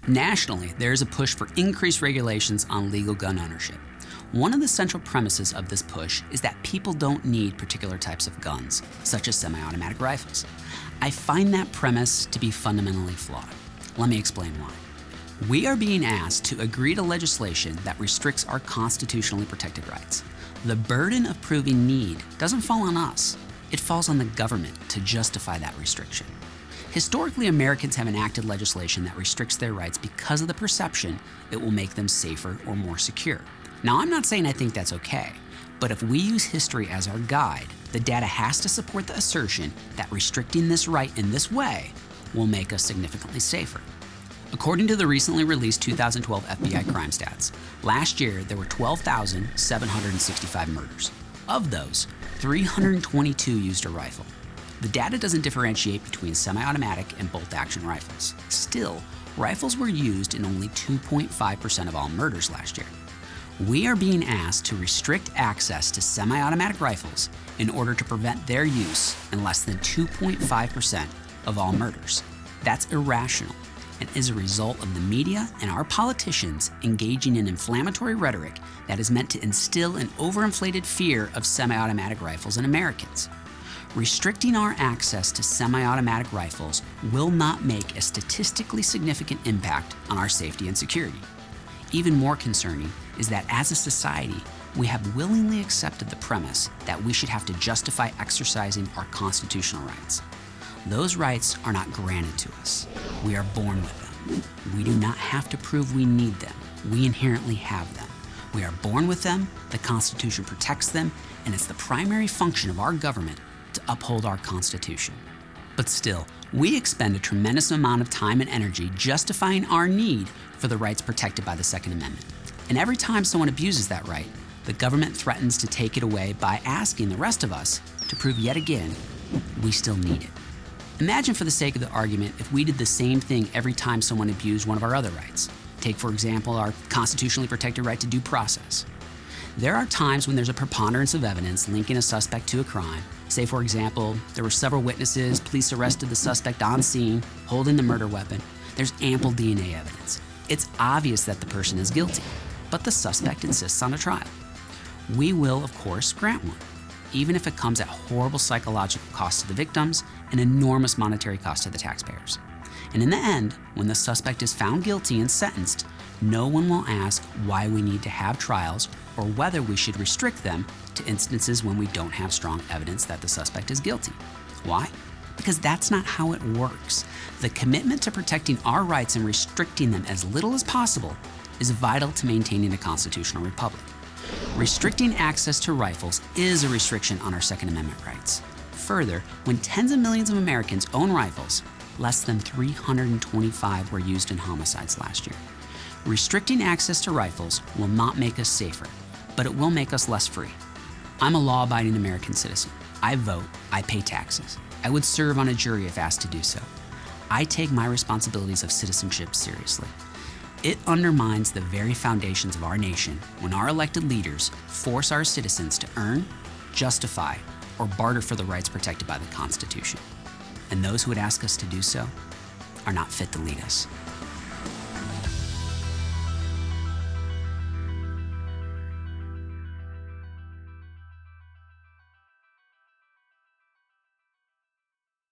Nationally, there is a push for increased regulations on legal gun ownership. One of the central premises of this push is that people don't need particular types of guns, such as semi-automatic rifles. I find that premise to be fundamentally flawed. Let me explain why. We are being asked to agree to legislation that restricts our constitutionally protected rights. The burden of proving need doesn't fall on us. It falls on the government to justify that restriction. Historically, Americans have enacted legislation that restricts their rights because of the perception it will make them safer or more secure. Now, I'm not saying I think that's okay, but if we use history as our guide, the data has to support the assertion that restricting this right in this way will make us significantly safer. According to the recently released 2012 FBI crime stats, last year there were 12,765 murders. Of those, 322 used a rifle. The data doesn't differentiate between semi-automatic and bolt-action rifles. Still, rifles were used in only 2.5% of all murders last year. We are being asked to restrict access to semi-automatic rifles in order to prevent their use in less than 2.5% of all murders. That's irrational and is a result of the media and our politicians engaging in inflammatory rhetoric that is meant to instill an overinflated fear of semi-automatic rifles in Americans. Restricting our access to semi-automatic rifles will not make a statistically significant impact on our safety and security. Even more concerning is that as a society, we have willingly accepted the premise that we should have to justify exercising our constitutional rights. Those rights are not granted to us. We are born with them. We do not have to prove we need them. We inherently have them. We are born with them, the Constitution protects them, and it's the primary function of our government to uphold our Constitution. But still, we expend a tremendous amount of time and energy justifying our need for the rights protected by the Second Amendment. And every time someone abuses that right, the government threatens to take it away by asking the rest of us to prove yet again we still need it. Imagine, for the sake of the argument, if we did the same thing every time someone abused one of our other rights. Take, for example, our constitutionally protected right to due process. There are times when there's a preponderance of evidence linking a suspect to a crime. Say, for example, there were several witnesses, police arrested the suspect on scene, holding the murder weapon. There's ample DNA evidence. It's obvious that the person is guilty, but the suspect insists on a trial. We will, of course, grant one, even if it comes at horrible psychological cost to the victims and enormous monetary cost to the taxpayers. And in the end, when the suspect is found guilty and sentenced, no one will ask why we need to have trials or whether we should restrict them to instances when we don't have strong evidence that the suspect is guilty. Why? Because that's not how it works. The commitment to protecting our rights and restricting them as little as possible is vital to maintaining a constitutional republic. Restricting access to rifles is a restriction on our Second Amendment rights. Further, when tens of millions of Americans own rifles, less than 325 were used in homicides last year. Restricting access to rifles will not make us safer, but it will make us less free. I'm a law-abiding American citizen. I vote, I pay taxes. I would serve on a jury if asked to do so. I take my responsibilities of citizenship seriously. It undermines the very foundations of our nation when our elected leaders force our citizens to earn, justify, or barter for the rights protected by the Constitution. And those who would ask us to do so are not fit to lead us.